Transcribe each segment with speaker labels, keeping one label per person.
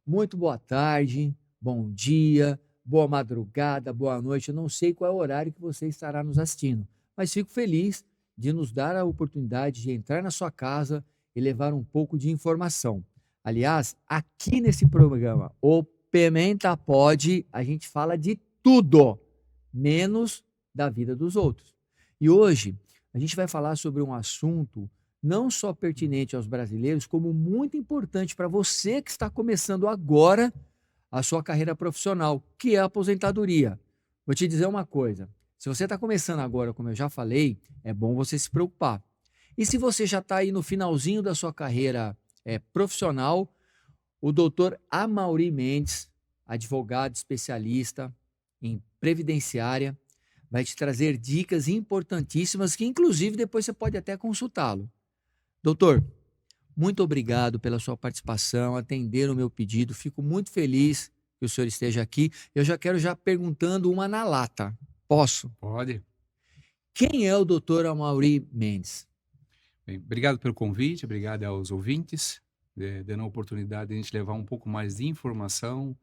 Speaker 1: Muito boa tarde, bom dia, boa madrugada, boa noite. Eu não sei qual é o horário que você estará nos assistindo, mas fico feliz de nos dar a oportunidade de entrar na sua casa e levar um pouco de informação. Aliás, aqui nesse programa, o Pimenta Pod, a gente fala de tudo, menos da vida dos outros. E hoje a gente vai falar sobre um assunto não só pertinente aos brasileiros, como muito importante para você que está começando agora a sua carreira profissional, que é a aposentadoria. Vou te dizer uma coisa: se você está começando agora, como eu já falei, é bom você se preocupar. E se você já está aí no finalzinho da sua carreira profissional, o doutor Amaury Mendes, advogado especialista em previdenciária, vai te trazer dicas importantíssimas que, inclusive, depois você pode até consultá-lo. Doutor, muito obrigado pela sua participação, atender o meu pedido. Fico muito feliz que o senhor esteja aqui. Eu já quero perguntando uma na lata. Posso?
Speaker 2: Pode.
Speaker 1: Quem é o doutor Amaury Mendes?
Speaker 2: Bem, obrigado pelo convite, obrigado aos ouvintes, dando a oportunidade de a gente levar um pouco mais de informação,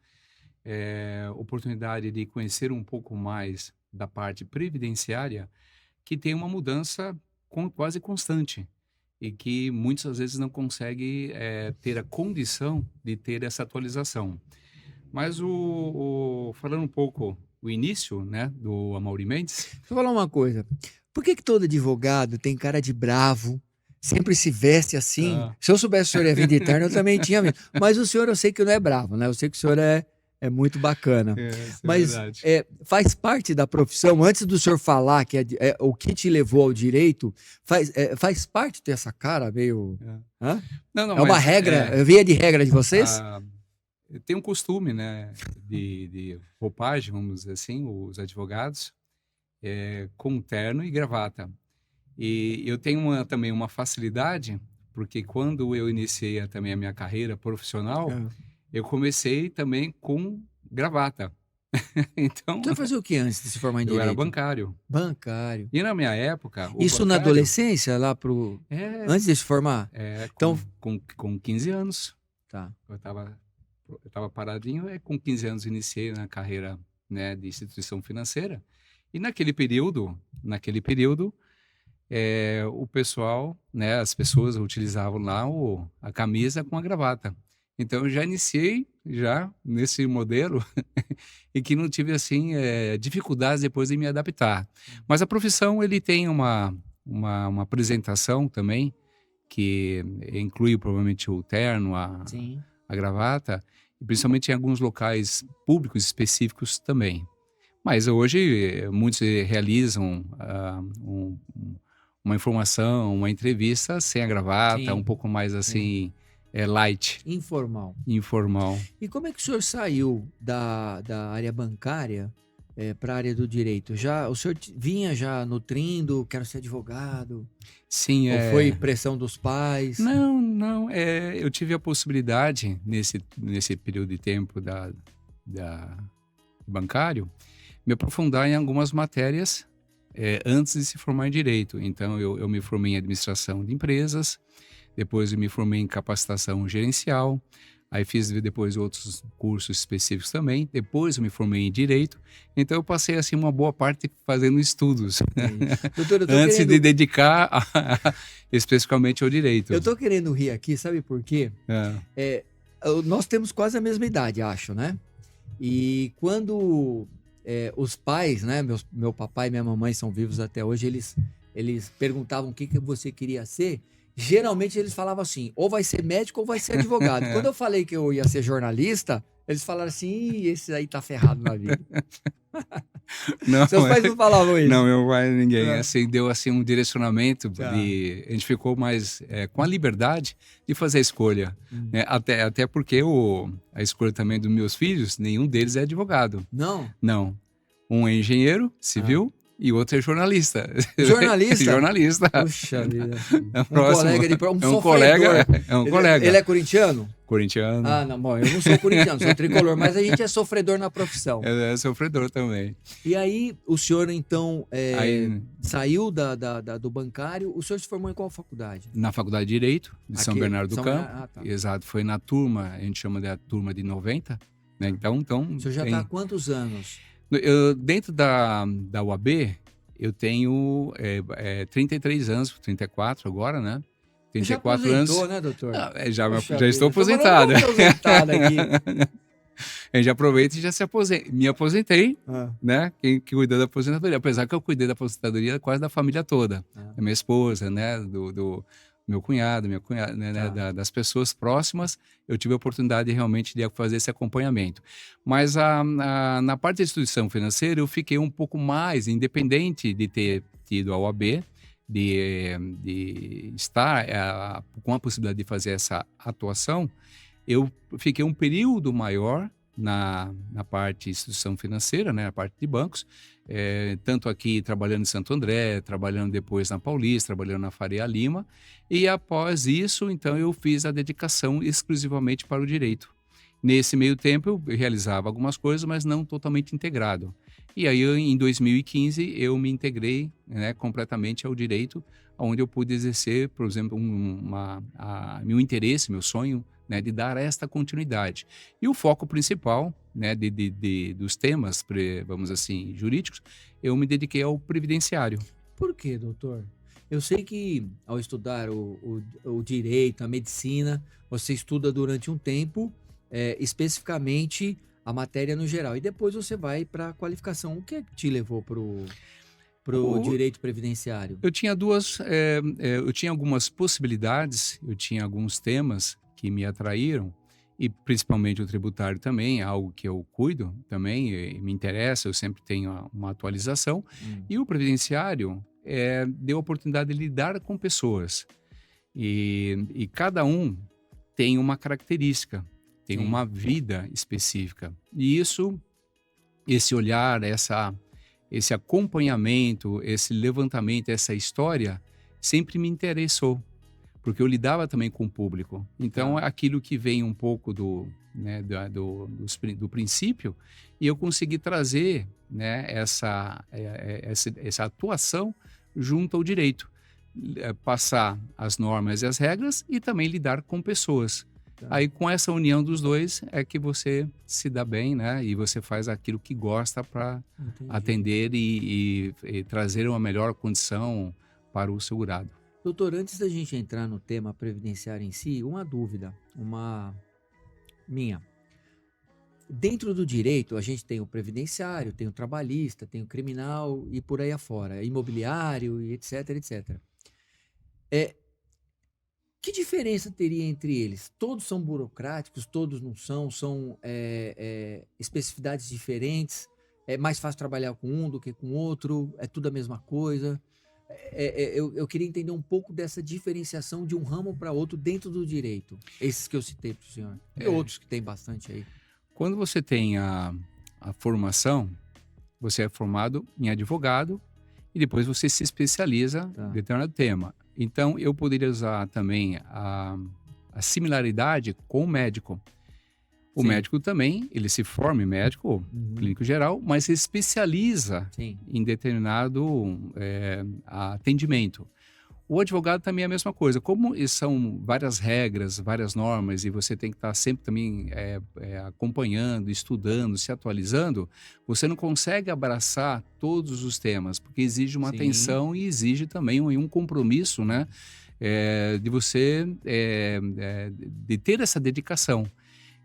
Speaker 2: oportunidade de conhecer um pouco mais da parte previdenciária, que tem uma mudança quase constante e que muitas vezes não consegue ter a condição de ter essa atualização. Mas falando um pouco o início, né, do Amaury Mendes.
Speaker 1: Deixa eu falar uma coisa. Por que todo advogado tem cara de bravo, sempre se veste assim?
Speaker 2: Ah,
Speaker 1: Se eu soubesse que o senhor ia vir de terno, eu também tinha vindo. Mas o senhor, eu sei que não é bravo, né? Eu sei que o senhor é muito bacana.
Speaker 2: isso é
Speaker 1: Mas
Speaker 2: verdade.
Speaker 1: faz parte da profissão, antes do senhor falar que o que te levou ao direito, faz parte ter essa cara meio...
Speaker 2: É.
Speaker 1: Hã?
Speaker 2: Não, não,
Speaker 1: É uma
Speaker 2: mas
Speaker 1: regra, via de regra de vocês?
Speaker 2: tem um costume, né, de roupagem, vamos dizer assim, os advogados, com terno e gravata. E eu tenho também uma facilidade, porque quando eu iniciei também a minha carreira profissional,
Speaker 1: É.
Speaker 2: eu comecei também com gravata. Então,
Speaker 1: O senhor fazia o que antes de se formar em
Speaker 2: eu era
Speaker 1: direito?
Speaker 2: bancário.
Speaker 1: Bancário.
Speaker 2: E na minha época, o
Speaker 1: Isso na
Speaker 2: bancário
Speaker 1: adolescência, lá pro...
Speaker 2: é,
Speaker 1: Antes de se formar?
Speaker 2: é
Speaker 1: Então,
Speaker 2: com 15 anos.
Speaker 1: tá.
Speaker 2: Eu estava paradinho, com 15 anos iniciei na carreira, né, de instituição financeira. E naquele período, o pessoal, né, as pessoas utilizavam lá a camisa com a gravata. Então eu já iniciei já nesse modelo e que não tive assim dificuldades depois de me adaptar. Mas a profissão ele tem uma apresentação também que inclui provavelmente o terno,
Speaker 1: Sim.
Speaker 2: a gravata, e principalmente em alguns locais públicos específicos também. Mas hoje muitos realizam uma informação, uma entrevista sem a gravata, um
Speaker 1: Sim,
Speaker 2: pouco mais
Speaker 1: sim.
Speaker 2: assim, light,
Speaker 1: Informal.
Speaker 2: informal.
Speaker 1: E como é que o senhor saiu da área bancária para a área do direito? O senhor vinha já nutrindo, quero ser advogado?
Speaker 2: Sim,
Speaker 1: Ou foi pressão dos pais?
Speaker 2: Não, não, eu tive a possibilidade nesse período de tempo da bancário me aprofundar em algumas matérias antes de se formar em direito. Então, eu me formei em administração de empresas, depois eu me formei em capacitação gerencial, aí fiz depois outros cursos específicos também, depois eu me formei em direito, então eu passei assim uma boa parte fazendo estudos,
Speaker 1: Entendi. Doutor,
Speaker 2: antes de dedicar especificamente ao direito.
Speaker 1: eu tô querendo rir aqui, sabe por quê?
Speaker 2: É.
Speaker 1: Nós temos quase a mesma idade, acho, né? E quando os pais, né, meu papai e minha mamãe são vivos até hoje, eles perguntavam o que você queria ser. Geralmente eles falavam assim: ou vai ser médico ou vai ser advogado. Quando eu falei que eu ia ser jornalista, eles falaram assim: "Ih, esse aí tá ferrado na vida."
Speaker 2: Não,
Speaker 1: Seus pais não falavam isso?
Speaker 2: não, meu pai, ninguém.
Speaker 1: Ah,
Speaker 2: Assim, deu assim um direcionamento
Speaker 1: tá.
Speaker 2: a gente ficou mais com a liberdade de fazer a escolha,
Speaker 1: Hum.
Speaker 2: né? Até porque a escolha também dos meus filhos, nenhum deles é advogado.
Speaker 1: Não?
Speaker 2: Não. Um é engenheiro
Speaker 1: Ah,
Speaker 2: civil E o outro é jornalista.
Speaker 1: Jornalista?
Speaker 2: Jornalista.
Speaker 1: Puxa vida.
Speaker 2: É o próximo.
Speaker 1: Colega de
Speaker 2: É um
Speaker 1: sofredor.
Speaker 2: colega. É um colega.
Speaker 1: Ele é corintiano?
Speaker 2: Corintiano.
Speaker 1: Ah, não, bom, eu não sou corintiano, sou tricolor, mas a gente é sofredor na profissão.
Speaker 2: É sofredor também.
Speaker 1: E aí, o senhor, então,
Speaker 2: Aí,
Speaker 1: saiu do bancário, o senhor se formou em qual faculdade?
Speaker 2: na Faculdade de Direito de São
Speaker 1: Aqui,
Speaker 2: Bernardo do
Speaker 1: São
Speaker 2: Campo.
Speaker 1: Bernardo, tá.
Speaker 2: Exato, foi na turma, a gente chama de turma de 90, né? Então
Speaker 1: O senhor já está há quantos anos?
Speaker 2: dentro da UAB, eu tenho 33 anos, 34 agora, né?
Speaker 1: Já
Speaker 2: 34 anos.
Speaker 1: aposentou, né, doutor?
Speaker 2: Já
Speaker 1: Puxa
Speaker 2: estou
Speaker 1: vida,
Speaker 2: aposentado.
Speaker 1: tô aposentado aqui.
Speaker 2: A gente aproveita e já me aposentei,
Speaker 1: Ah,
Speaker 2: né? Quem que cuidou da aposentadoria. Apesar que eu cuidei da aposentadoria quase da família toda.
Speaker 1: ah,
Speaker 2: Da minha esposa, né? Do meu cunhado, minha cunhada, né?
Speaker 1: Tá.
Speaker 2: Das pessoas próximas, eu tive a oportunidade realmente de fazer esse acompanhamento. Mas na parte da instituição financeira, eu fiquei um pouco mais independente de ter tido a OAB, de estar com a possibilidade de fazer essa atuação. Eu fiquei um período maior na parte de instituição financeira, né, na parte de bancos, tanto aqui trabalhando em Santo André, trabalhando depois na Paulista, trabalhando na Faria Lima, e após isso, então, eu fiz a dedicação exclusivamente para o direito. Nesse meio tempo, eu realizava algumas coisas, mas não totalmente integrado. E aí, em 2015, eu me integrei, né, completamente ao direito, onde eu pude exercer, por exemplo, meu interesse, meu sonho, né, de dar esta continuidade. E o foco principal, né, dos temas, vamos assim, jurídicos, eu me dediquei ao previdenciário.
Speaker 1: Por quê, doutor? Eu sei que ao estudar o direito, a medicina, você estuda durante um tempo, especificamente a matéria no geral, e depois você vai para a qualificação. O que é que te levou para o direito previdenciário?
Speaker 2: Eu tinha eu tinha algumas possibilidades, eu tinha alguns temas que me atraíram, e principalmente o tributário também, é algo que eu cuido também, e me interessa, eu sempre tenho uma atualização. E o previdenciário deu a oportunidade de lidar com pessoas. E cada um tem uma característica, tem
Speaker 1: Sim.
Speaker 2: uma vida específica. E esse olhar, esse acompanhamento, esse levantamento, essa história, sempre me interessou, porque eu lidava também com o público. Então, aquilo que vem um pouco do princípio, e eu consegui trazer, né, essa atuação junto ao direito. Passar as normas e as regras e também lidar com pessoas.
Speaker 1: Tá.
Speaker 2: Aí, com essa união dos dois, é que você se dá bem, né? E você faz aquilo que gosta para atender e trazer uma melhor condição para o segurado.
Speaker 1: Doutor, antes da gente entrar no tema previdenciário em si, uma dúvida, uma minha. Dentro do direito, a gente tem o previdenciário, tem o trabalhista, tem o criminal e por aí afora, imobiliário e etc, etc. Que diferença teria entre eles? Todos são burocráticos, todos não são especificidades diferentes, é mais fácil trabalhar com um do que com o outro, é tudo a mesma coisa. Eu queria entender um pouco dessa diferenciação de um ramo para outro dentro do direito. Esses que eu citei para o senhor. E outros que tem bastante aí.
Speaker 2: Quando você tem a formação, você é formado em advogado e depois você se especializa em determinado tema. Então, eu poderia usar também a similaridade com o médico. O médico também, ele se forma em médico, clínico geral, mas se especializa em determinado atendimento. O advogado também é a mesma coisa. Como são várias regras, várias normas, e você tem que estar sempre também acompanhando, estudando, se atualizando, você não consegue abraçar todos os temas, porque exige uma atenção e exige também um compromisso, né? De você de ter essa dedicação.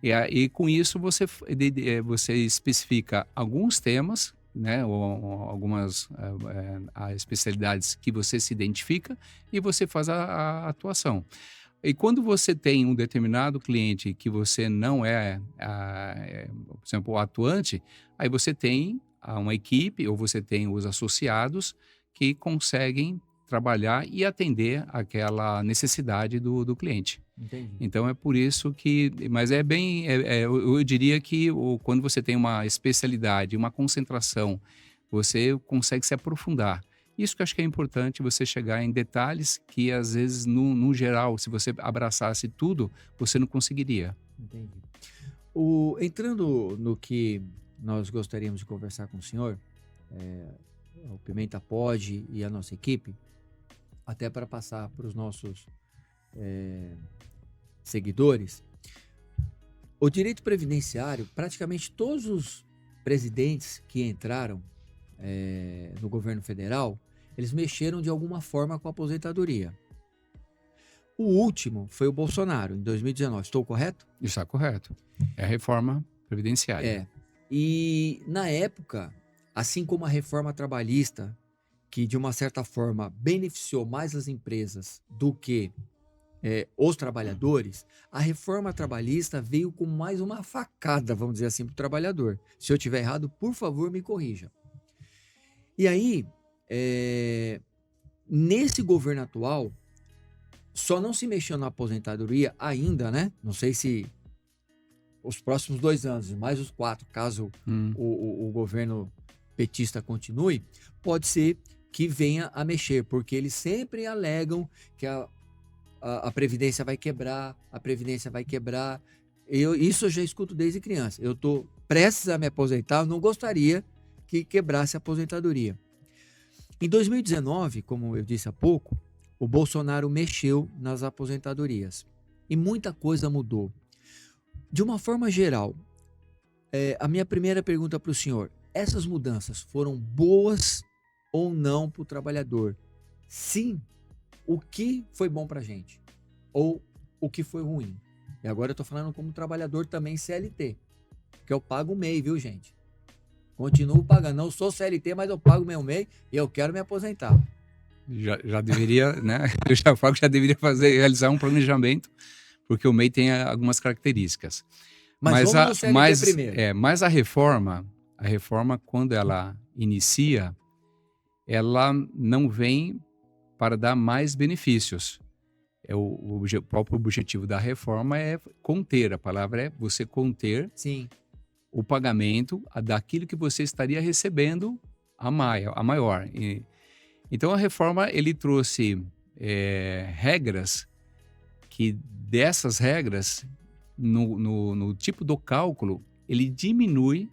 Speaker 2: E com isso você especifica alguns temas, né, ou algumas especialidades que você se identifica e você faz a atuação. E quando você tem um determinado cliente que você não por exemplo, o atuante, aí você tem uma equipe ou você tem os associados que conseguem trabalhar e atender aquela necessidade do cliente.
Speaker 1: Entendi.
Speaker 2: Então é por isso que, mas eu diria que quando você tem uma especialidade, uma concentração, você consegue se aprofundar. Isso que eu acho que é importante, você chegar em detalhes que, às vezes, no geral, se você abraçasse tudo, você não conseguiria.
Speaker 1: Entendi. Entrando no que nós gostaríamos de conversar com o senhor, é, o Pimenta Pod e a nossa equipe, até para passar para os nossos seguidores, o direito previdenciário, praticamente todos os presidentes que entraram no governo federal, eles mexeram de alguma forma com a aposentadoria. O último foi o Bolsonaro, em 2019. Estou correto?
Speaker 2: Isso está correto. É a reforma previdenciária.
Speaker 1: É. E na época, assim como a reforma trabalhista, que de uma certa forma beneficiou mais as empresas do que os trabalhadores, a reforma trabalhista veio com mais uma facada, vamos dizer assim, para o trabalhador. Se eu estiver errado, por favor, me corrija. E aí, nesse governo atual, só não se mexeu na aposentadoria ainda, né? Não sei se os próximos 2 anos, mais os 4, caso o governo petista continue, pode ser que venha a mexer, porque eles sempre alegam que a Previdência vai quebrar, a Previdência vai quebrar. Isso eu já escuto desde criança. Eu estou prestes a me aposentar, eu não gostaria que quebrasse a aposentadoria. Em 2019, como eu disse há pouco, o Bolsonaro mexeu nas aposentadorias e muita coisa mudou. De uma forma geral, a minha primeira pergunta para o senhor: essas mudanças foram boas ou não para o trabalhador? Sim, o que foi bom para a gente? Ou o que foi ruim? E agora eu estou falando como trabalhador também CLT, que eu pago o MEI, viu, gente? Continuo pagando. Não sou CLT, mas eu pago meu MEI e eu quero me aposentar.
Speaker 2: Já deveria, né? Eu já falo que já deveria realizar um planejamento, porque o MEI tem algumas características.
Speaker 1: Mas vamos no CLT primeiro.
Speaker 2: Mas a reforma, quando ela inicia, ela não vem para dar mais benefícios. O próprio objetivo da reforma é conter, a palavra é você conter.
Speaker 1: Sim.
Speaker 2: O pagamento daquilo que você estaria recebendo a maior. Então, a reforma, ele trouxe regras que, dessas regras, no tipo do cálculo, ele diminui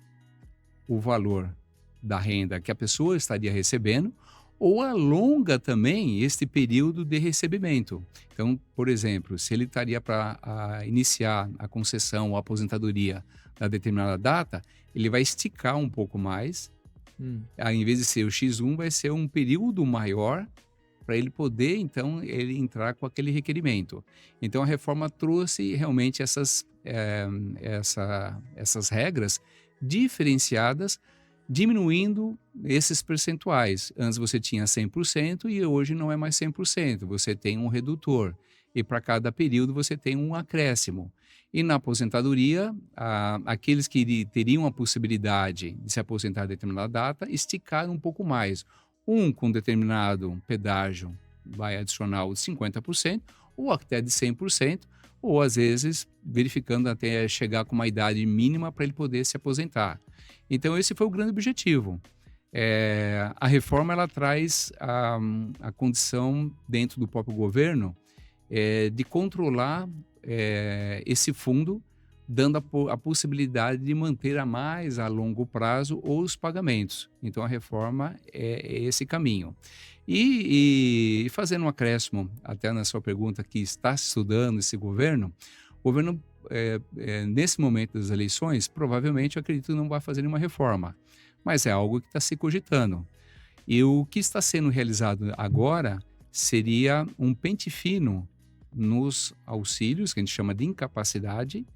Speaker 2: o valor da renda que a pessoa estaria recebendo ou alonga também este período de recebimento. Então, por exemplo, se ele estaria para iniciar a concessão ou a aposentadoria na determinada data, ele vai esticar um pouco mais. Em vez de ser o X1, vai ser um período maior para ele poder, então, ele entrar com aquele requerimento. Então, a reforma trouxe realmente essas regras diferenciadas, diminuindo esses percentuais. Antes você tinha 100% e hoje não é mais 100%. Você tem um redutor e para cada período você tem um acréscimo. E na aposentadoria, aqueles que teriam a possibilidade de se aposentar a determinada data, esticaram um pouco mais. Com determinado pedágio vai adicionar os 50%, ou até de 100%, ou às vezes verificando até chegar com uma idade mínima para ele poder se aposentar. Então esse foi o grande objetivo. A reforma ela traz a condição dentro do próprio governo de controlar esse fundo, dando a possibilidade de manter a longo prazo os pagamentos. Então, a reforma é esse caminho. E fazendo um acréscimo, até na sua pergunta, que está estudando esse governo, o governo, nesse momento das eleições, provavelmente, eu acredito, não vai fazer nenhuma reforma, mas é algo que está se cogitando. E o que está sendo realizado agora seria um pente fino nos auxílios, que a gente chama de incapacidade,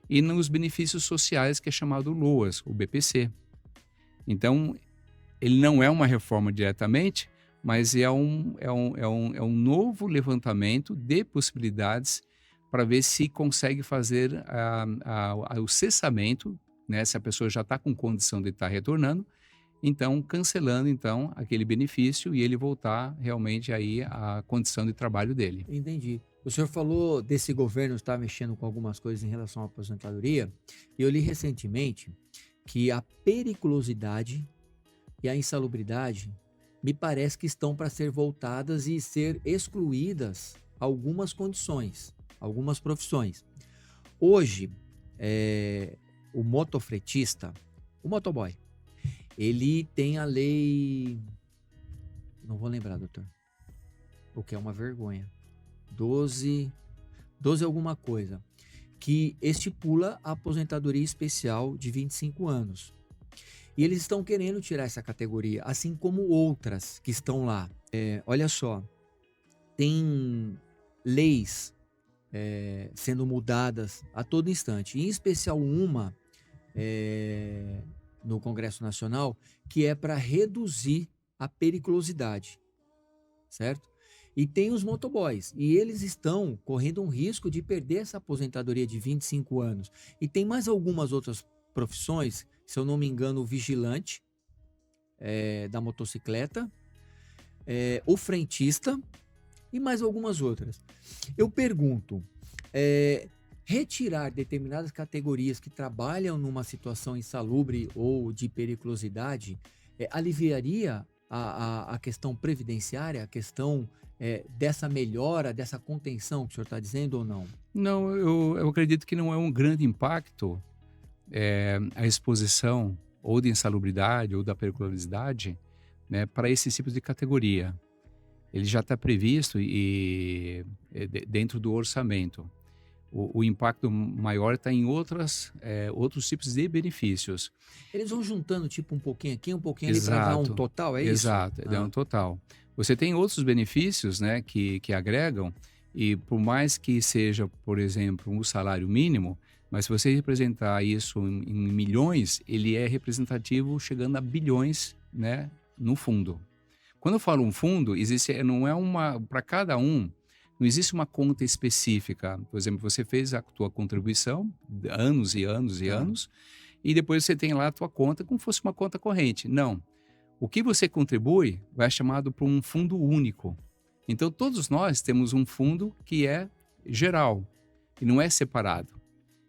Speaker 2: e nos benefícios sociais, que é chamado LOAS, o BPC. Então, ele não é uma reforma diretamente, mas é um novo levantamento de possibilidades para ver se consegue fazer o cessamento, né, se a pessoa já está com condição de estar retornando, então cancelando então aquele benefício e ele voltar realmente aí à condição de trabalho dele.
Speaker 1: Entendi. O senhor falou desse governo estar mexendo com algumas coisas em relação à aposentadoria, e eu li recentemente que a periculosidade e a insalubridade me parece que estão para ser voltadas e ser excluídas algumas condições, algumas profissões. Hoje, o motofretista, o motoboy, ele tem a lei, não vou lembrar, doutor, o que é uma vergonha, 12 alguma coisa, que estipula a aposentadoria especial de 25 anos. E eles estão querendo tirar essa categoria, assim como outras que estão lá. Olha só, tem leis sendo mudadas a todo instante, em especial uma no Congresso Nacional, que é para reduzir a periculosidade, certo? E tem os motoboys, e eles estão correndo um risco de perder essa aposentadoria de 25 anos. E tem mais algumas outras profissões, se eu não me engano, o vigilante da motocicleta, o frentista e mais algumas outras. Eu pergunto, retirar determinadas categorias que trabalham numa situação insalubre ou de periculosidade aliviaria a questão previdenciária, a questão dessa melhora, dessa contenção que o senhor está dizendo ou não?
Speaker 2: Não, eu acredito que não é um grande impacto a exposição ou de insalubridade ou da periculosidade, né, para esses tipos de categoria. Ele já está previsto dentro do orçamento. O impacto maior está em outros tipos de benefícios.
Speaker 1: Eles vão juntando tipo um pouquinho aqui, um pouquinho ali para dar um total, é isso?
Speaker 2: Exato, dá um total. Você tem outros benefícios, né, que agregam, e por mais que seja, por exemplo, um salário mínimo, mas se você representar isso em milhões, ele é representativo chegando a bilhões, né, no fundo. Quando eu falo um fundo, não é para cada um, não existe uma conta específica. Por exemplo, você fez a tua contribuição, anos e anos e anos, e depois você tem lá a tua conta como se fosse uma conta corrente. Não. O que você contribui vai chamado por um fundo único. Então, todos nós temos um fundo que é geral, e não é separado.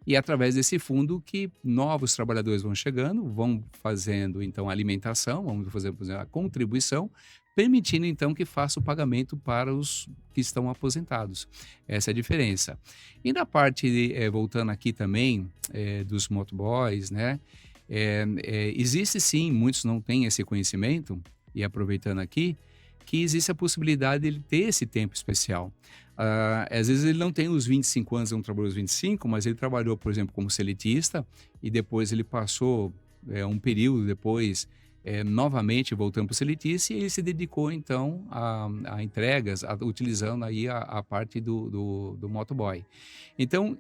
Speaker 2: E é através desse fundo que novos trabalhadores vão chegando, vão fazendo, então, a alimentação, vamos fazer, por exemplo, a contribuição, permitindo, então, que faça o pagamento para os que estão aposentados. Essa é a diferença. E na parte, voltando aqui também, dos motoboys, né? Existe sim, muitos não têm esse conhecimento, e aproveitando aqui, que existe a possibilidade de ele ter esse tempo especial. Às vezes ele não tem os 25 anos, não trabalhou os 25, mas ele trabalhou, por exemplo, como seletista e depois ele passou um período depois novamente voltando para o seletista e ele se dedicou então a entregas, utilizando aí a parte do motoboy. Então,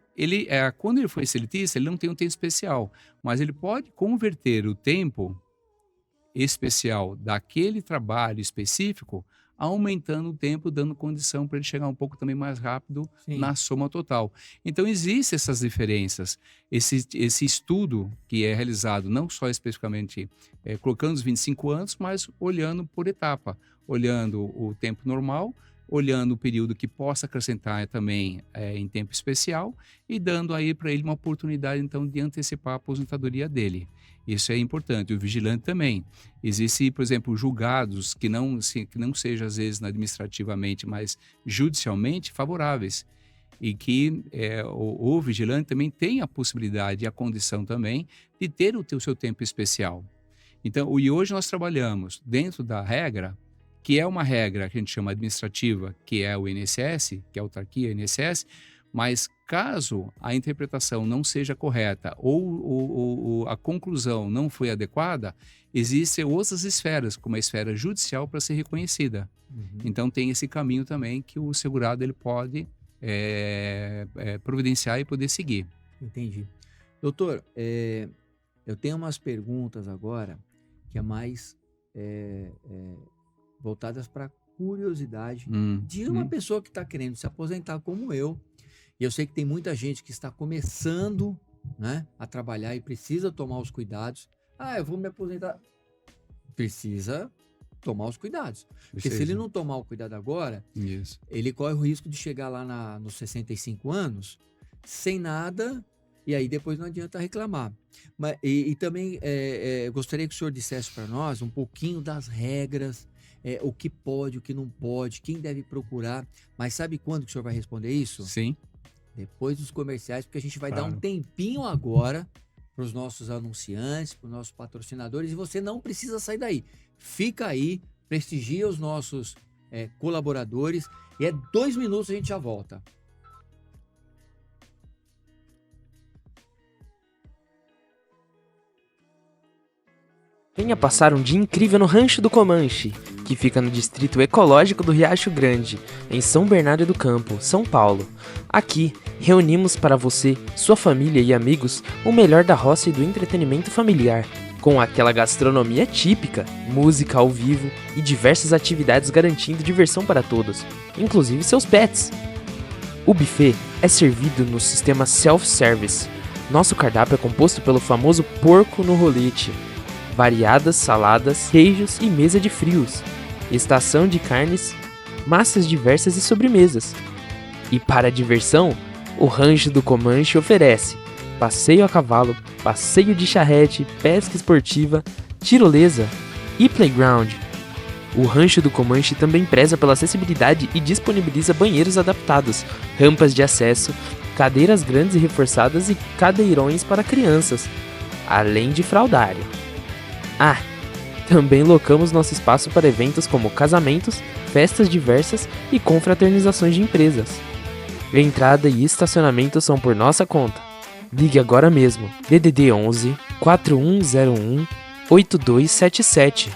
Speaker 2: quando ele foi seletista, ele não tem um tempo especial, mas ele pode converter o tempo especial daquele trabalho específico, aumentando o tempo, dando condição para ele chegar um pouco também mais rápido na soma total. Então, existem essas diferenças. Esse estudo que é realizado não só especificamente colocando os 25 anos, mas olhando por etapa, olhando o tempo normal, olhando o período que possa acrescentar também em tempo especial e dando aí para ele uma oportunidade, então, de antecipar a aposentadoria dele. Isso é importante. O vigilante também. Existe, por exemplo, julgados que não sejam, às vezes, administrativamente, mas judicialmente favoráveis. E que o vigilante também tem a possibilidade e a condição também de ter o seu tempo especial. Então, e hoje nós trabalhamos dentro da regra, que é uma regra que a gente chama administrativa, que é o INSS, que é a autarquia INSS, mas caso a interpretação não seja correta ou a conclusão não foi adequada, existem outras esferas, como a esfera judicial, para ser reconhecida. Uhum. Então tem esse caminho também que o segurado ele pode providenciar e poder seguir.
Speaker 1: Entendi. Doutor, eu tenho umas perguntas agora que é mais voltadas para curiosidade de uma pessoa que está querendo se aposentar como eu. E eu sei que tem muita gente que está começando, né, a trabalhar e precisa tomar os cuidados. Eu vou me aposentar. Precisa tomar os cuidados. Porque se ele não tomar o cuidado agora, ele corre o risco de chegar lá nos 65 anos sem nada E aí depois não adianta reclamar. E também gostaria que o senhor dissesse para nós um pouquinho das regras, o que pode, o que não pode, quem deve procurar. Mas sabe quando que o senhor vai responder isso?
Speaker 2: Sim,
Speaker 1: Depois dos comerciais, porque a gente vai dar um
Speaker 2: claro.
Speaker 1: tempinho agora para os nossos anunciantes, para os nossos patrocinadores, e você não precisa sair daí. Fica aí, prestigia os nossos colaboradores, e 2 minutos a gente já volta.
Speaker 3: Venha passar um dia incrível no Rancho do Comanche, que fica no distrito ecológico do Riacho Grande, em São Bernardo do Campo, São Paulo. Aqui, reunimos para você, sua família e amigos o melhor da roça e do entretenimento familiar, com aquela gastronomia típica, música ao vivo e diversas atividades garantindo diversão para todos, inclusive seus pets. O buffet é servido no sistema self-service. Nosso cardápio é composto pelo famoso porco no rolete, variadas saladas, queijos e mesa de frios, estação de carnes, massas diversas e sobremesas. E para a diversão, o Rancho do Comanche oferece passeio a cavalo, passeio de charrete, pesca esportiva, tirolesa e playground. O Rancho do Comanche também preza pela acessibilidade e disponibiliza banheiros adaptados, rampas de acesso, cadeiras grandes e reforçadas e cadeirões para crianças, além de fraldário. Também locamos nosso espaço para eventos como casamentos, festas diversas e confraternizações de empresas. Entrada e estacionamento são por nossa conta. Ligue agora mesmo, DDD 11 4101 8277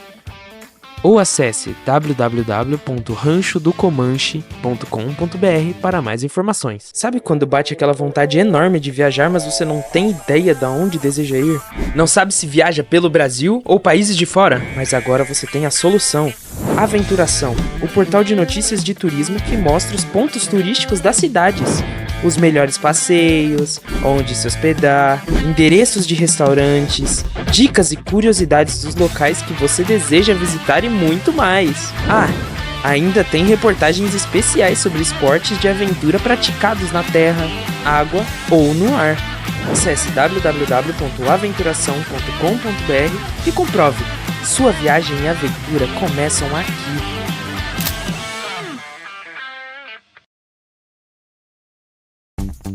Speaker 3: ou acesse www.ranchodocomanche.com.br para mais informações. Sabe quando bate aquela vontade enorme de viajar, mas você não tem ideia de onde deseja ir? Não sabe se viaja pelo Brasil ou países de fora? Mas agora você tem a solução. Aventuração, o portal de notícias de turismo que mostra os pontos turísticos das cidades, os melhores passeios, onde se hospedar, endereços de restaurantes, dicas e curiosidades dos locais que você deseja visitar e muito mais. Ainda tem reportagens especiais sobre esportes de aventura praticados na terra, água ou no ar. Acesse www.aventuração.com.br e comprove. Sua viagem e aventura começam aqui.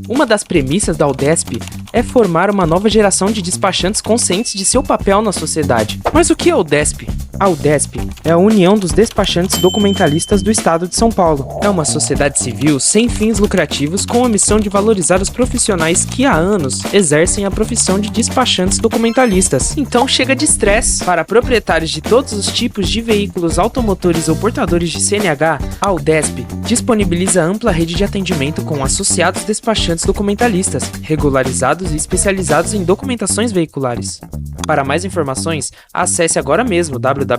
Speaker 3: Uma das premissas da Udesp é formar uma nova geração de despachantes conscientes de seu papel na sociedade. Mas o que é a Udesp? A Udesp é a União dos Despachantes Documentalistas do Estado de São Paulo. É uma sociedade civil sem fins lucrativos com a missão de valorizar os profissionais que há anos exercem a profissão de despachantes documentalistas. Então chega de estresse. Para proprietários de todos os tipos de veículos automotores ou portadores de CNH, a Udesp disponibiliza ampla rede de atendimento com associados despachantes documentalistas, regularizados e especializados em documentações veiculares. Para mais informações, acesse agora mesmo www.udesp.com.br.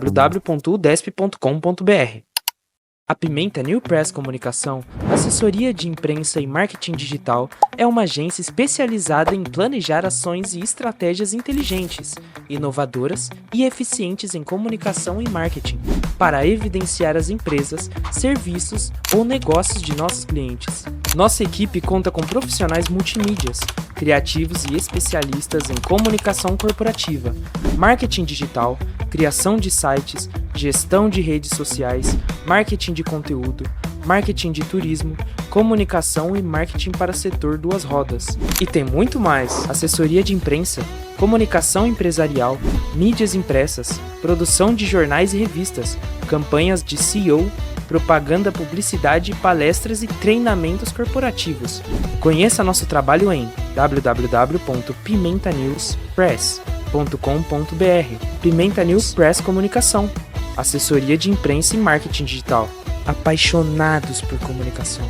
Speaker 3: A Pimenta New Press Comunicação, assessoria de imprensa e marketing digital, é uma agência especializada em planejar ações e estratégias inteligentes, inovadoras e eficientes em comunicação e marketing, para evidenciar as empresas, serviços ou negócios de nossos clientes. Nossa equipe conta com profissionais multimídias, criativos e especialistas em comunicação corporativa, marketing digital, criação de sites, gestão de redes sociais, marketing de conteúdo, marketing de turismo, comunicação e marketing para setor duas rodas. E tem muito mais: assessoria de imprensa, comunicação empresarial, mídias impressas, produção de jornais e revistas, campanhas de SEO, propaganda, publicidade, palestras e treinamentos corporativos. Conheça nosso trabalho em www.pimentanewspress.com.br. Pimenta News Press Comunicação, assessoria de imprensa e marketing digital. Apaixonados por comunicação.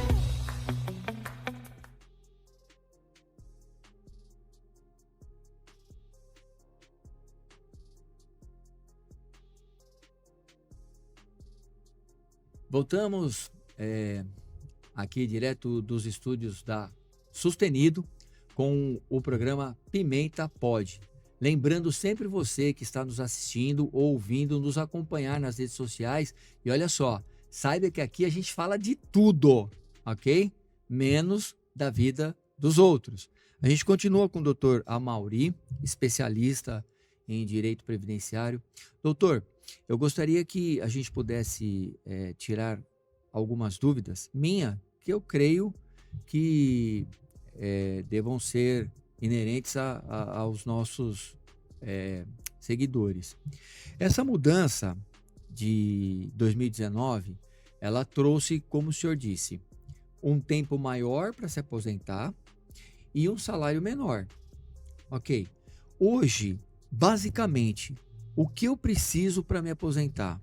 Speaker 1: Voltamos aqui direto dos estúdios da Sustenido com o programa Pimenta Pode. Lembrando sempre você que está nos assistindo, ouvindo, nos acompanhar nas redes sociais. E olha só, saiba que aqui a gente fala de tudo, ok? Menos da vida dos outros. A gente continua com o doutor Amaury, especialista em direito previdenciário. Doutor, eu gostaria que a gente pudesse tirar algumas dúvidas que eu creio que devam ser inerentes aos nossos seguidores. Essa mudança de 2019, ela trouxe, como o senhor disse, um tempo maior para se aposentar e um salário menor. Ok. Hoje, basicamente, o que eu preciso para me aposentar?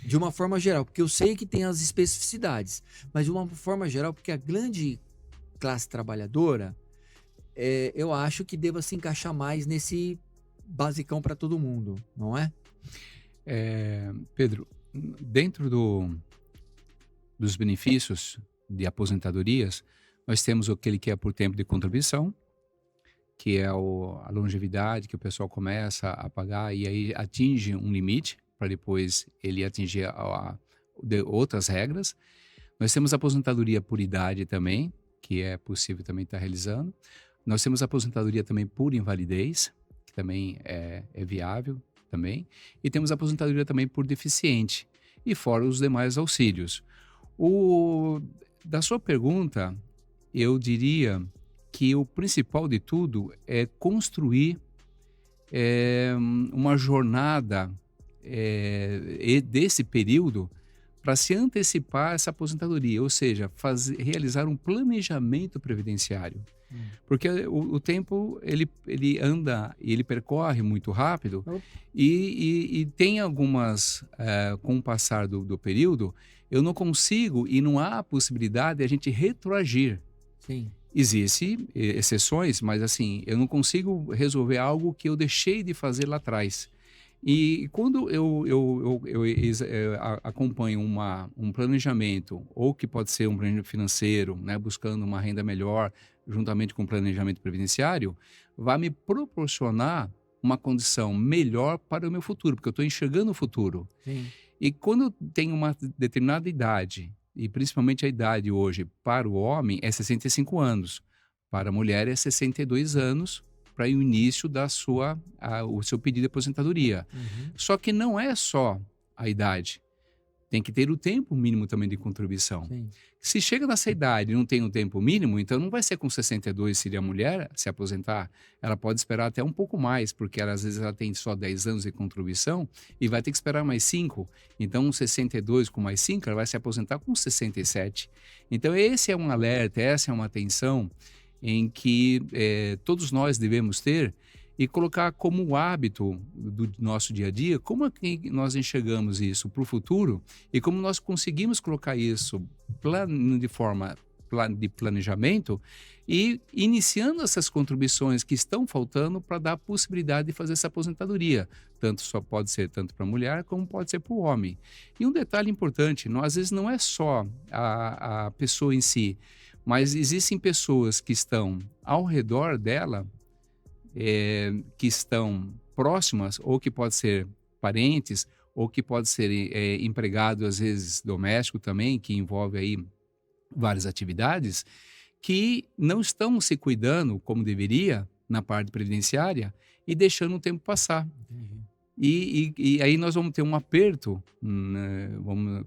Speaker 1: De uma forma geral, porque eu sei que tem as especificidades, mas de uma forma geral, porque a grande classe trabalhadora, eu acho que deva se encaixar mais nesse basicão para todo mundo, não é?
Speaker 2: Pedro, dentro dos benefícios de aposentadorias, nós temos aquele que é por tempo de contribuição, que é a longevidade que o pessoal começa a pagar e aí atinge um limite para depois ele atingir outras regras. Nós temos a aposentadoria por idade também, que é possível também estar realizando. Nós temos a aposentadoria também por invalidez, que também é viável também. E temos a aposentadoria também por deficiente, e fora os demais auxílios. Da sua pergunta, eu diria que o principal de tudo é construir uma jornada desse período para se antecipar essa aposentadoria, ou seja, realizar um planejamento previdenciário. Porque o tempo ele anda e ele percorre muito rápido e tem algumas, com o passar do período, eu não consigo e não há a possibilidade de a gente retroagir.
Speaker 1: Sim.
Speaker 2: Existem exceções, mas assim, eu não consigo resolver algo que eu deixei de fazer lá atrás. E quando eu acompanho um planejamento, ou que pode ser um planejamento financeiro, né, buscando uma renda melhor, juntamente com o planejamento previdenciário, vai me proporcionar uma condição melhor para o meu futuro, porque eu estou enxergando o futuro.
Speaker 1: Sim.
Speaker 2: E quando eu tenho uma determinada idade, e principalmente a idade hoje para o homem é 65 anos, para a mulher é 62 anos, para o início o seu pedido de aposentadoria.
Speaker 1: Uhum.
Speaker 2: Só que não é só a idade, tem que ter o tempo mínimo também de contribuição.
Speaker 1: Sim.
Speaker 2: Se chega nessa idade e não tem um tempo mínimo, então não vai ser com 62 se a mulher se aposentar, ela pode esperar até um pouco mais, porque às vezes ela tem só 10 anos de contribuição e vai ter que esperar mais 5. Então, 62 com mais 5, ela vai se aposentar com 67. Então, esse é um alerta, essa é uma atenção em que todos nós devemos ter e colocar como hábito do nosso dia a dia, como é que nós enxergamos isso para o futuro e como nós conseguimos colocar isso de forma de planejamento e iniciando essas contribuições que estão faltando para dar a possibilidade de fazer essa aposentadoria. Só pode ser tanto para a mulher como pode ser para o homem. E um detalhe importante, às vezes não é só a pessoa em si, mas existem pessoas que estão ao redor dela, que estão próximas, ou que pode ser parentes, ou que pode ser empregado, às vezes doméstico também, que envolve aí várias atividades, que não estão se cuidando como deveria na parte previdenciária e deixando o tempo passar.
Speaker 1: Entendi.
Speaker 2: E aí nós vamos ter um aperto, né,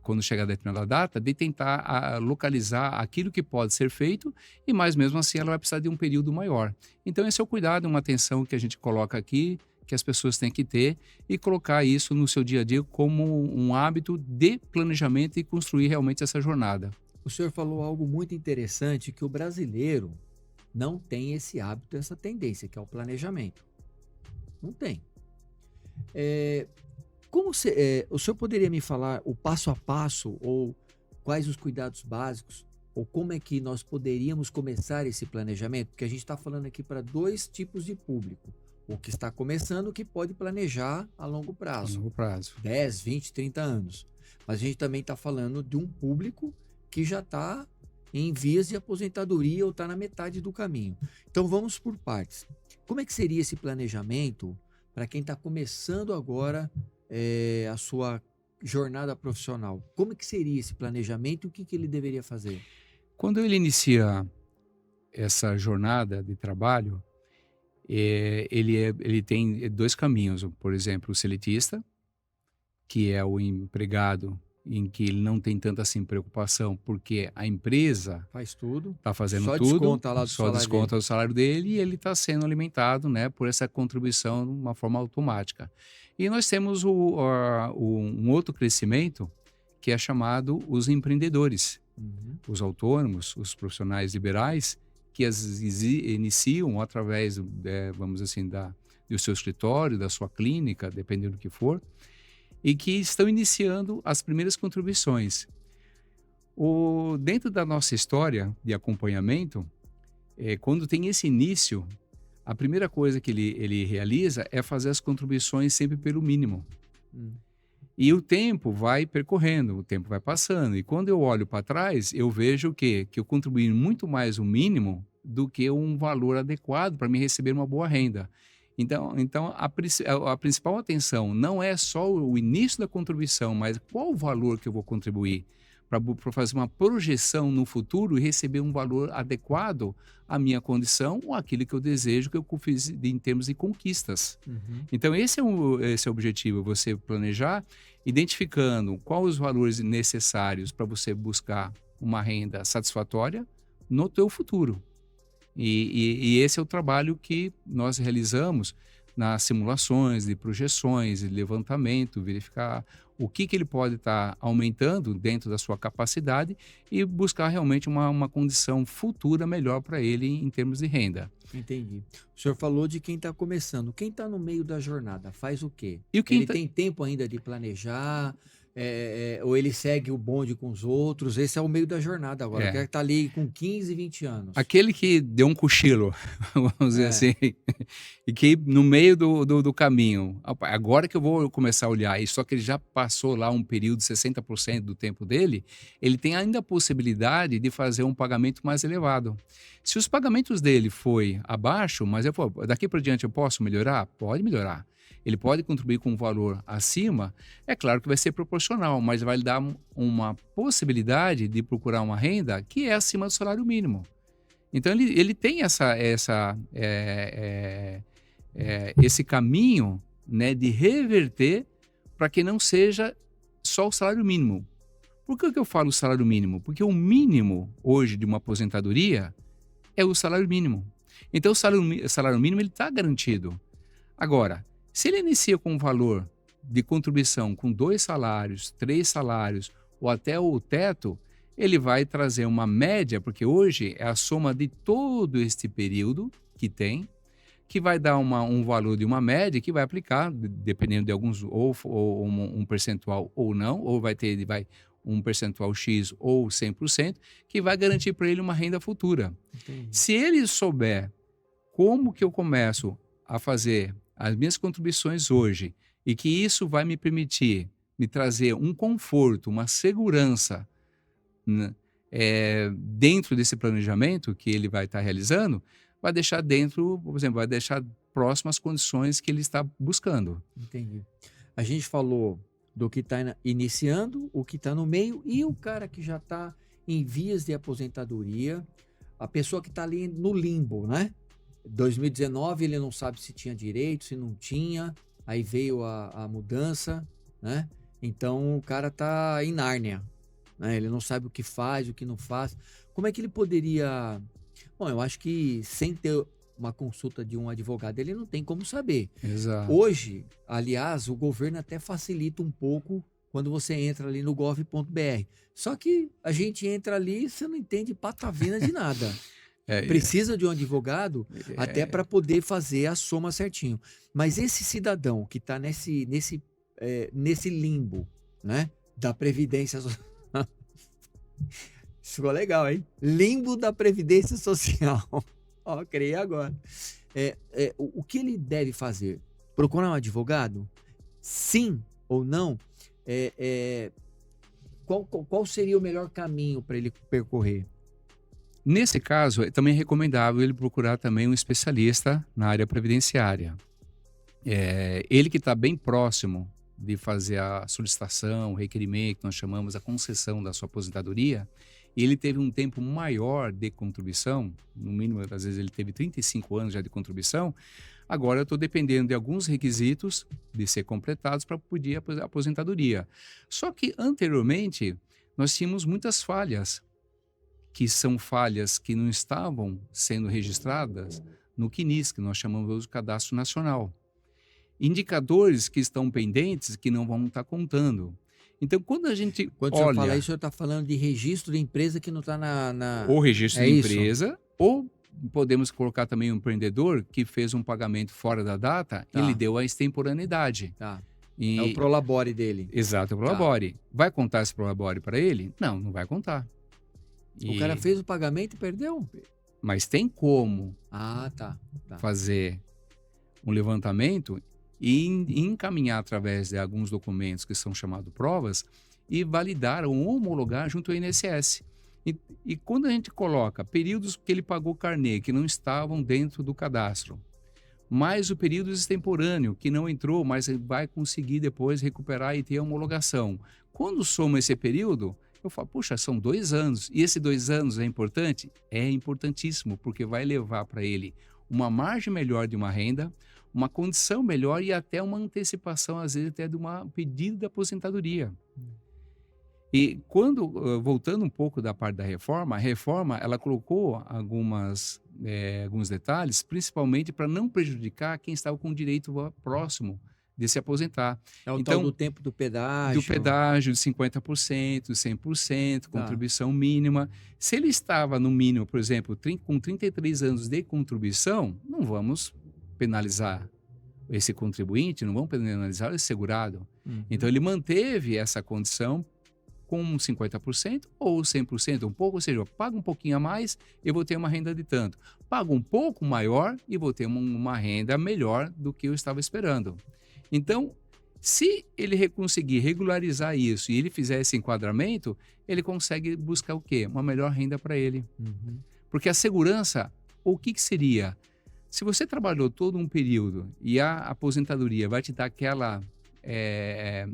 Speaker 2: quando chegar a determinada data, de tentar localizar aquilo que pode ser feito e mais mesmo assim ela vai precisar de um período maior. Então esse é o cuidado, uma atenção que a gente coloca aqui, que as pessoas têm que ter e colocar isso no seu dia a dia como um hábito de planejamento e construir realmente essa jornada.
Speaker 1: O senhor falou algo muito interessante, que o brasileiro não tem esse hábito, essa tendência, que é o planejamento. Não tem. O senhor poderia me falar o passo a passo, ou quais os cuidados básicos, ou como é que nós poderíamos começar esse planejamento? Porque a gente está falando aqui para dois tipos de público. O que está começando, que pode planejar a longo prazo.
Speaker 2: A longo prazo.
Speaker 1: 10, 20, 30 anos. Mas a gente também está falando de um público que já está em vias de aposentadoria ou está na metade do caminho. Então vamos por partes. Como é que seria esse planejamento para quem está começando agora a sua jornada profissional? Como é que seria esse planejamento e o que ele deveria fazer?
Speaker 2: Quando ele inicia essa jornada de trabalho, ele tem dois caminhos. Por exemplo, o seletista, que é o empregado em que ele não tem tanta assim preocupação, porque a empresa
Speaker 1: Faz tudo.
Speaker 2: está fazendo
Speaker 1: Só
Speaker 2: tudo,
Speaker 1: desconta lá do
Speaker 2: só
Speaker 1: salário
Speaker 2: desconta
Speaker 1: dele.
Speaker 2: o salário dele e ele está sendo alimentado, né, por essa contribuição de uma forma automática. E nós temos um outro crescimento que é chamado os empreendedores,
Speaker 1: Uhum.
Speaker 2: os autônomos, os profissionais liberais, que iniciam através, vamos assim, do seu escritório, da sua clínica, dependendo do que for, e que estão iniciando as primeiras contribuições. Dentro da nossa história de acompanhamento, quando tem esse início, a primeira coisa que ele realiza é fazer as contribuições sempre pelo mínimo. E o tempo vai percorrendo, o tempo vai passando. E quando eu olho para trás, eu vejo que eu contribuí muito mais o mínimo do que um valor adequado para me receber uma boa renda. Então a principal atenção não é só o início da contribuição, mas qual o valor que eu vou contribuir para fazer uma projeção no futuro e receber um valor adequado à minha condição ou àquilo que eu desejo que eu fiz em termos de conquistas.
Speaker 1: Uhum.
Speaker 2: Então esse é o objetivo, você planejar, identificando quais os valores necessários para você buscar uma renda satisfatória no teu futuro. E esse é o trabalho que nós realizamos nas simulações, de projeções, de levantamento, verificar o que ele pode estar aumentando dentro da sua capacidade e buscar realmente uma condição futura melhor para ele em termos de renda.
Speaker 1: Entendi. O senhor falou de quem está começando. Quem está no meio da jornada faz o quê?
Speaker 2: E
Speaker 1: Ele tem tempo ainda de planejar? Ou ele segue o bonde com os outros? Esse é o meio da jornada agora.
Speaker 2: É.
Speaker 1: O cara está ali com 15, 20 anos.
Speaker 2: Aquele que deu um cochilo, vamos dizer
Speaker 1: É.
Speaker 2: assim, e que no meio do caminho, agora que eu vou começar a olhar, e só que ele já passou lá um período de 60% do tempo dele, ele tem ainda a possibilidade de fazer um pagamento mais elevado. Se os pagamentos dele foi abaixo, mas daqui para diante eu posso melhorar? Pode melhorar. Ele pode contribuir com um valor acima, é claro que vai ser proporcional, mas vai lhe dar uma possibilidade de procurar uma renda que é acima do salário mínimo. Então ele tem esse caminho, né, de reverter para que não seja só o salário mínimo. Por que eu falo salário mínimo? Porque o mínimo hoje de uma aposentadoria é o salário mínimo. Então o salário mínimo está garantido. Agora, se ele inicia com um valor de contribuição com 2 salários, 3 salários ou até o teto, ele vai trazer uma média, porque hoje é a soma de todo este período que tem, que vai dar um valor de uma média que vai aplicar, dependendo de alguns, ou um percentual ou não, ou vai um percentual X ou 100%, que vai garantir para ele uma renda futura.
Speaker 1: Entendi.
Speaker 2: Se ele souber como que eu começo a fazer as minhas contribuições hoje e que isso vai me permitir me trazer um conforto, uma segurança, né, dentro desse planejamento que ele vai estar realizando, vai deixar dentro, por exemplo, vai deixar próximo às condições que ele está buscando.
Speaker 1: Entendi. A gente falou do que está iniciando, o que está no meio e o cara que já está em vias de aposentadoria, a pessoa que está ali no limbo, né? 2019 ele não sabe se tinha direito, se não tinha, aí veio a mudança, né? Então o cara tá em Nárnia, né? Ele não sabe o que faz, o que não faz. Como é que ele poderia... Bom, eu acho que sem ter uma consulta de um advogado, ele não tem como saber.
Speaker 2: Exato.
Speaker 1: Hoje, aliás, o governo até facilita um pouco quando você entra ali no gov.br. Só que a gente entra ali e você não entende patavina de nada. Precisa de um advogado até para poder fazer a soma certinho. Mas esse cidadão que está nesse limbo, né, da Previdência Social... Isso ficou legal, hein? Limbo da Previdência Social. Ó, criei agora. O que ele deve fazer? Procurar um advogado? Sim ou não? Qual seria o melhor caminho para ele percorrer?
Speaker 2: Nesse caso, é também recomendável ele procurar também um especialista na área previdenciária. Ele que está bem próximo de fazer a solicitação, o requerimento, que nós chamamos a concessão da sua aposentadoria, e ele teve um tempo maior de contribuição, no mínimo, às vezes ele teve 35 anos já de contribuição, agora eu estou dependendo de alguns requisitos de ser completados para pedir a aposentadoria. Só que anteriormente nós tínhamos muitas falhas, que são falhas que não estavam sendo registradas no CNIS, que nós chamamos de Cadastro Nacional. Indicadores que estão pendentes que não vão estar contando. Então, quando a gente
Speaker 1: Quando o senhor fala isso, o senhor está falando de registro de empresa que não está na...
Speaker 2: ou registro
Speaker 1: É
Speaker 2: de
Speaker 1: isso?
Speaker 2: empresa, ou podemos colocar também um empreendedor que fez um pagamento fora da data,
Speaker 1: Tá.
Speaker 2: ele deu a extemporaneidade.
Speaker 1: Tá.
Speaker 2: E...
Speaker 1: É o prolabore dele.
Speaker 2: Exato, é o prolabore. Vai contar esse prolabore para ele? Não, não vai contar.
Speaker 1: O cara fez o pagamento e perdeu?
Speaker 2: Mas tem como
Speaker 1: Ah, tá.
Speaker 2: fazer um levantamento e encaminhar através de alguns documentos que são chamados provas e validar ou homologar junto ao INSS. E quando a gente coloca períodos que ele pagou carnê que não estavam dentro do cadastro, mais o período extemporâneo que não entrou, mas vai conseguir depois recuperar e ter a homologação. Quando soma esse período, eu falo, puxa, são 2 anos. E esse 2 anos é importante? É importantíssimo, porque vai levar para ele uma margem melhor de uma renda, uma condição melhor e até uma antecipação, às vezes até de um pedido de aposentadoria. E quando, voltando um pouco da parte da reforma, a reforma ela colocou alguns detalhes, principalmente para não prejudicar quem estava com o direito próximo de se aposentar.
Speaker 1: É o
Speaker 2: então,
Speaker 1: tal do tempo do pedágio.
Speaker 2: Do pedágio de 50%, 100%, contribuição mínima. Se ele estava no mínimo, por exemplo, com 33 anos de contribuição, não vamos penalizar esse contribuinte, não vamos penalizar esse segurado.
Speaker 1: Uhum.
Speaker 2: Então, ele manteve essa condição com 50% ou 100%, um pouco, ou seja, eu pago um pouquinho a mais, eu vou ter uma renda de tanto. Pago um pouco maior e vou ter uma renda melhor do que eu estava esperando. Então, se ele conseguir regularizar isso e ele fizer esse enquadramento, ele consegue buscar o quê? Uma melhor renda para ele.
Speaker 1: Uhum.
Speaker 2: Porque a segurança, o que seria? Se você trabalhou todo um período e a aposentadoria vai te dar aquela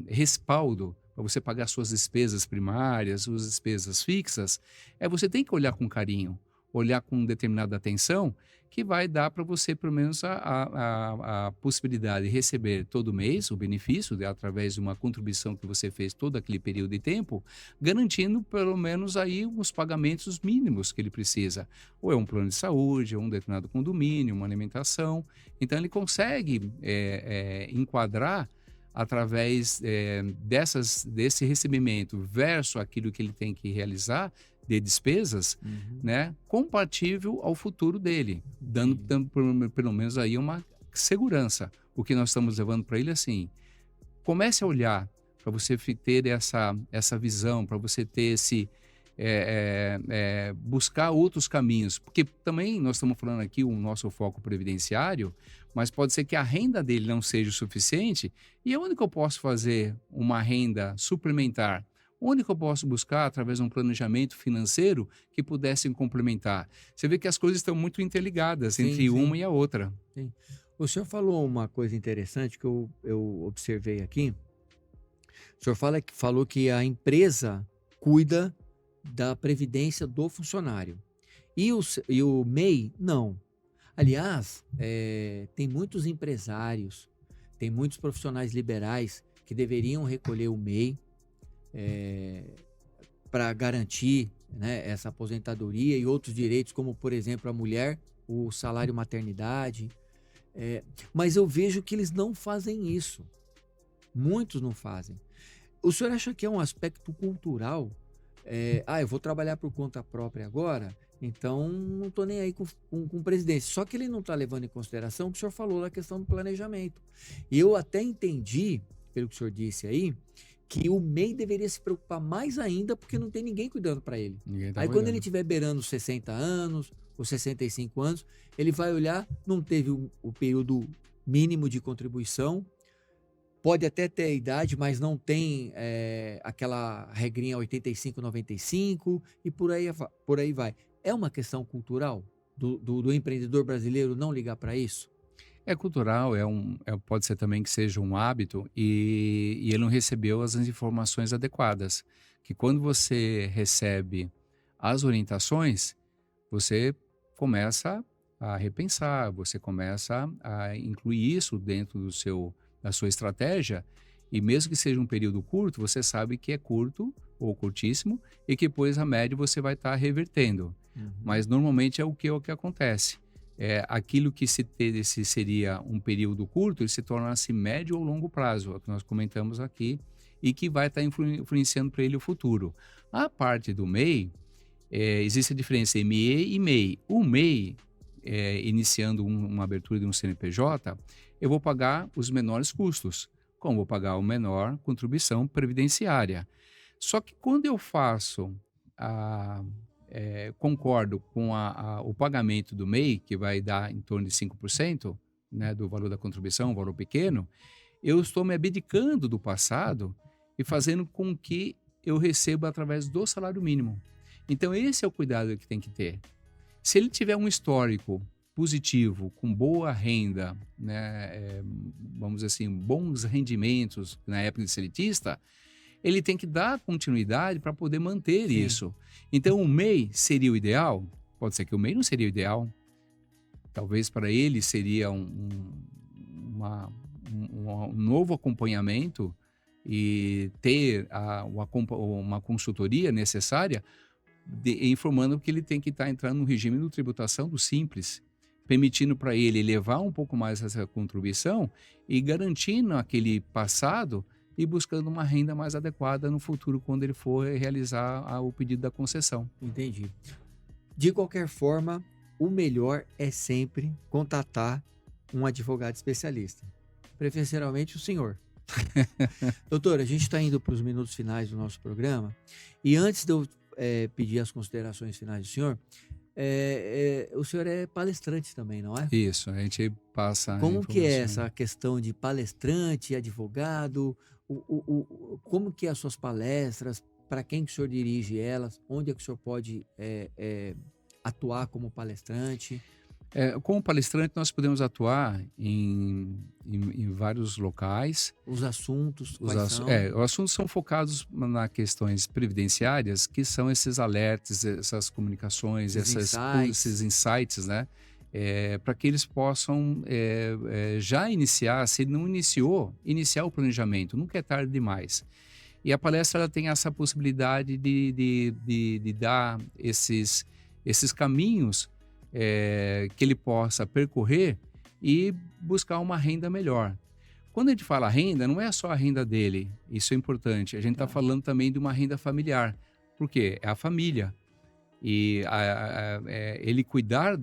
Speaker 2: respaldo para você pagar suas despesas primárias, suas despesas fixas, você tem que olhar com carinho, olhar com determinada atenção, que vai dar para você, pelo menos, a possibilidade de receber todo mês o benefício, através de uma contribuição que você fez todo aquele período de tempo, garantindo, pelo menos, aí os pagamentos mínimos que ele precisa. Ou é um plano de saúde, ou um determinado condomínio, uma alimentação. Então, ele consegue enquadrar através desse recebimento versus aquilo que ele tem que realizar de despesas, né, compatível ao futuro dele, dando pelo menos aí uma segurança. O que nós estamos levando para ele assim, comece a olhar para você ter essa visão, para você ter buscar outros caminhos, porque também nós estamos falando aqui o nosso foco previdenciário, mas pode ser que a renda dele não seja o suficiente, e onde que eu posso fazer uma renda suplementar? Onde que eu posso buscar através de um planejamento financeiro que pudessem complementar? Você vê que as coisas estão muito interligadas entre uma e a outra.
Speaker 1: Sim. O senhor falou uma coisa interessante que eu observei aqui. O senhor falou que a empresa cuida da previdência do funcionário. E o MEI, não. Aliás, tem muitos empresários, tem muitos profissionais liberais que deveriam recolher o MEI para garantir, né, essa aposentadoria e outros direitos, como, por exemplo, a mulher, o salário maternidade. Mas eu vejo que eles não fazem isso. Muitos não fazem. O senhor acha que é um aspecto cultural? Eu vou trabalhar por conta própria agora, então não estou nem aí com presidência. Só que ele não está levando em consideração o que o senhor falou da questão do planejamento. E eu até entendi, pelo que o senhor disse aí, que o MEI deveria se preocupar mais ainda, porque não tem ninguém cuidando para ele. Aí quando ele estiver beirando 60 anos ou 65 anos, ele vai olhar, não teve o período mínimo de contribuição, pode até ter a idade, mas não tem aquela regrinha 85, 95 e por aí vai. É uma questão cultural do empreendedor brasileiro não ligar para isso?
Speaker 2: É cultural, pode ser também que seja um hábito e ele não recebeu as informações adequadas. Que quando você recebe as orientações, você começa a repensar, você começa a incluir isso dentro da sua estratégia, e mesmo que seja um período curto, você sabe que é curto ou curtíssimo e que depois a médio você vai estar revertendo. Mas normalmente é o que acontece. Aquilo que se seria um período curto, ele se torna-se médio ou longo prazo, é o que nós comentamos aqui, e que vai estar influenciando para ele o futuro. A parte do MEI, existe a diferença entre ME e MEI. O MEI, iniciando uma abertura de um CNPJ, eu vou pagar os menores custos, como vou pagar a menor contribuição previdenciária. Só que quando eu faço concordo com o pagamento do MEI, que vai dar em torno de 5%, né, do valor da contribuição, um valor pequeno, eu estou me abdicando do passado e fazendo com que eu receba através do salário mínimo. Então, esse é o cuidado que tem que ter. Se ele tiver um histórico positivo, com boa renda, né, vamos dizer assim, bons rendimentos na época de seletista, ele tem que dar continuidade para poder manter
Speaker 1: Sim.
Speaker 2: isso. Então, o MEI seria o ideal? Pode ser que o MEI não seria o ideal. Talvez para ele seria um novo acompanhamento e ter uma consultoria necessária, informando que ele tem que estar entrando no regime de tributação do Simples, permitindo para ele elevar um pouco mais essa contribuição e garantindo aquele passado e buscando uma renda mais adequada no futuro, quando ele for realizar o pedido da concessão.
Speaker 1: Entendi. De qualquer forma, o melhor é sempre contatar um advogado especialista, preferencialmente o senhor. Doutor, a gente está indo para os minutos finais do nosso programa, e antes de eu pedir as considerações finais do senhor, o senhor é palestrante também, não é?
Speaker 2: Isso, a gente passa.
Speaker 1: Como que é essa questão de palestrante, advogado? Como que é as suas palestras? Para quem que o senhor dirige elas? Onde é que o senhor pode atuar como palestrante?
Speaker 2: Como palestrante, nós podemos atuar em vários locais.
Speaker 1: Os assuntos, quais são?
Speaker 2: Os assuntos são focados nas questões previdenciárias, que são esses alertas, essas comunicações, esses insights, né? Para que eles possam já iniciar, se não iniciar o planejamento, nunca é tarde demais. E a palestra ela tem essa possibilidade de dar esses caminhos que ele possa percorrer e buscar uma renda melhor. Quando a gente fala renda, não é só a renda dele, isso é importante. A gente está falando também de uma renda familiar. Por quê? É a família. E ele cuidar,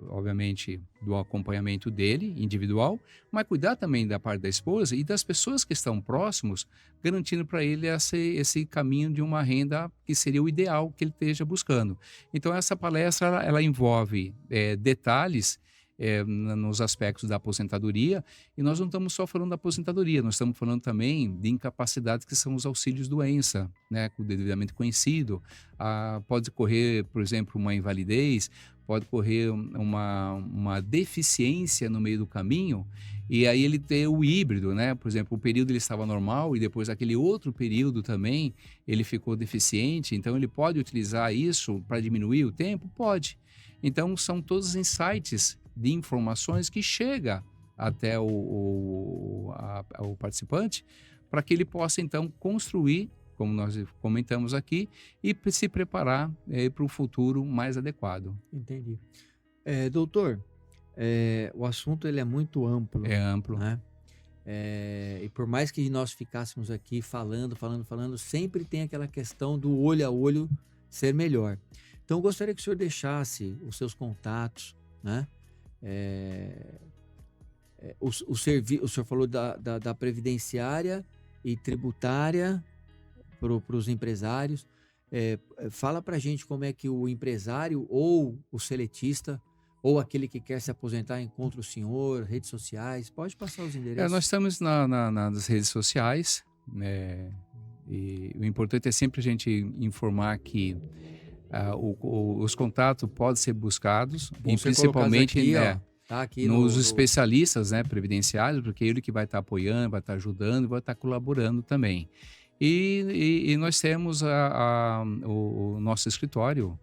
Speaker 2: obviamente, do acompanhamento dele, individual, mas cuidar também da parte da esposa e das pessoas que estão próximos, garantindo para ele esse caminho de uma renda que seria o ideal que ele esteja buscando. Então, essa palestra ela envolve detalhes nos aspectos da aposentadoria, e nós não estamos só falando da aposentadoria, nós estamos falando também de incapacidades que são os auxílios-doença, né, devidamente conhecido. Pode correr, por exemplo, uma invalidez, pode correr uma deficiência no meio do caminho, e aí ele ter o híbrido, né? Por exemplo, o período ele estava normal e depois aquele outro período também ele ficou deficiente, então ele pode utilizar isso para diminuir o tempo? Pode. Então são todos os insights de informações que chega até o participante, para que ele possa então construir, como nós comentamos aqui, e se preparar para um futuro mais adequado.
Speaker 1: Entendi. Doutor, o assunto ele é muito amplo.
Speaker 2: É amplo.
Speaker 1: Né? E por mais que nós ficássemos aqui falando, sempre tem aquela questão do olho a olho ser melhor. Então eu gostaria que o senhor deixasse os seus contatos, né? O senhor falou da previdenciária e tributária para os empresários. Fala para a gente como é que o empresário ou o seletista ou aquele que quer se aposentar encontra o senhor, redes sociais. Pode passar os endereços.
Speaker 2: Nós estamos nas redes sociais, né? E o importante é sempre a gente informar que os contatos podem ser buscados, e principalmente
Speaker 1: aqui,
Speaker 2: nos especialistas, né, previdenciários, porque ele que vai estar apoiando, vai estar ajudando, vai estar colaborando também. E nós temos o nosso escritório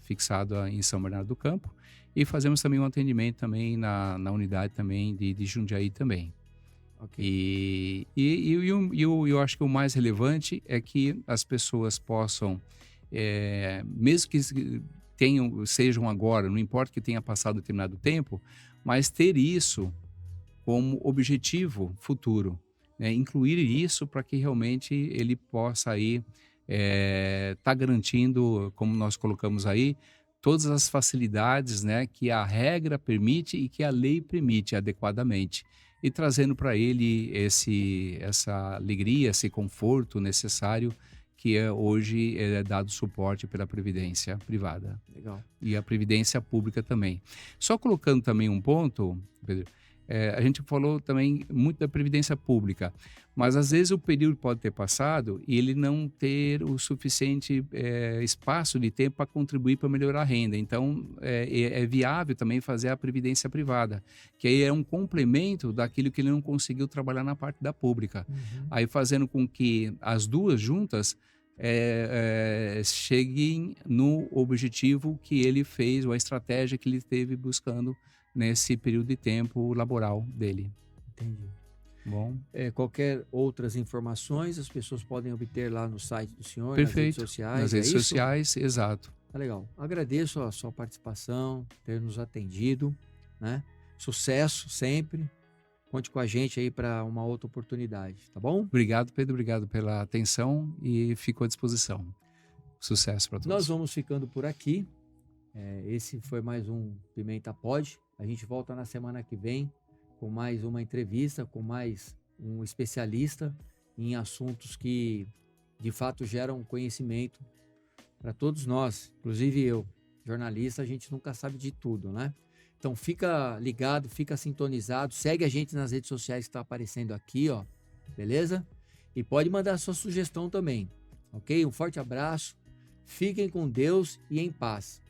Speaker 2: fixado em São Bernardo do Campo e fazemos também um atendimento também na unidade também de Jundiaí também.
Speaker 1: Ok.
Speaker 2: Eu acho que o mais relevante é que as pessoas possam, mesmo que sejam agora, não importa que tenha passado determinado tempo, mas ter isso como objetivo futuro, né? Incluir isso para que realmente ele possa aí tá garantindo, como nós colocamos aí, todas as facilidades, né, que a regra permite e que a lei permite adequadamente, e trazendo para ele essa alegria, esse conforto necessário que hoje é dado suporte pela Previdência privada.
Speaker 1: Legal.
Speaker 2: E a Previdência pública também. Só colocando também um ponto, Pedro, a gente falou também muito da Previdência pública, mas às vezes o período pode ter passado e ele não ter o suficiente espaço de tempo para contribuir para melhorar a renda. Então, é viável também fazer a Previdência privada, que aí é um complemento daquilo que ele não conseguiu trabalhar na parte da pública.
Speaker 1: Uhum.
Speaker 2: Aí fazendo com que as duas juntas cheguem no objetivo que ele fez, ou a estratégia que ele esteve buscando nesse período de tempo laboral dele.
Speaker 1: Entendi.
Speaker 2: Bom,
Speaker 1: Qualquer outras informações as pessoas podem obter lá no site do senhor,
Speaker 2: perfeito.
Speaker 1: nas redes sociais.
Speaker 2: Nas redes
Speaker 1: isso?
Speaker 2: sociais, exato.
Speaker 1: Tá legal. Agradeço a sua participação, ter nos atendido, né? Sucesso sempre. Conte com a gente aí para uma outra oportunidade, tá bom?
Speaker 2: Obrigado, Pedro. Obrigado pela atenção e fico à disposição. Sucesso para todos.
Speaker 1: Nós vamos ficando por aqui. Esse foi mais um Pimenta Pod. A gente volta na semana que vem com mais uma entrevista, com mais um especialista em assuntos que de fato geram conhecimento para todos nós, inclusive eu, jornalista, a gente nunca sabe de tudo, né? Então fica ligado, fica sintonizado, segue a gente nas redes sociais que está aparecendo aqui, ó, beleza? E pode mandar sua sugestão também, ok? Um forte abraço, fiquem com Deus e em paz.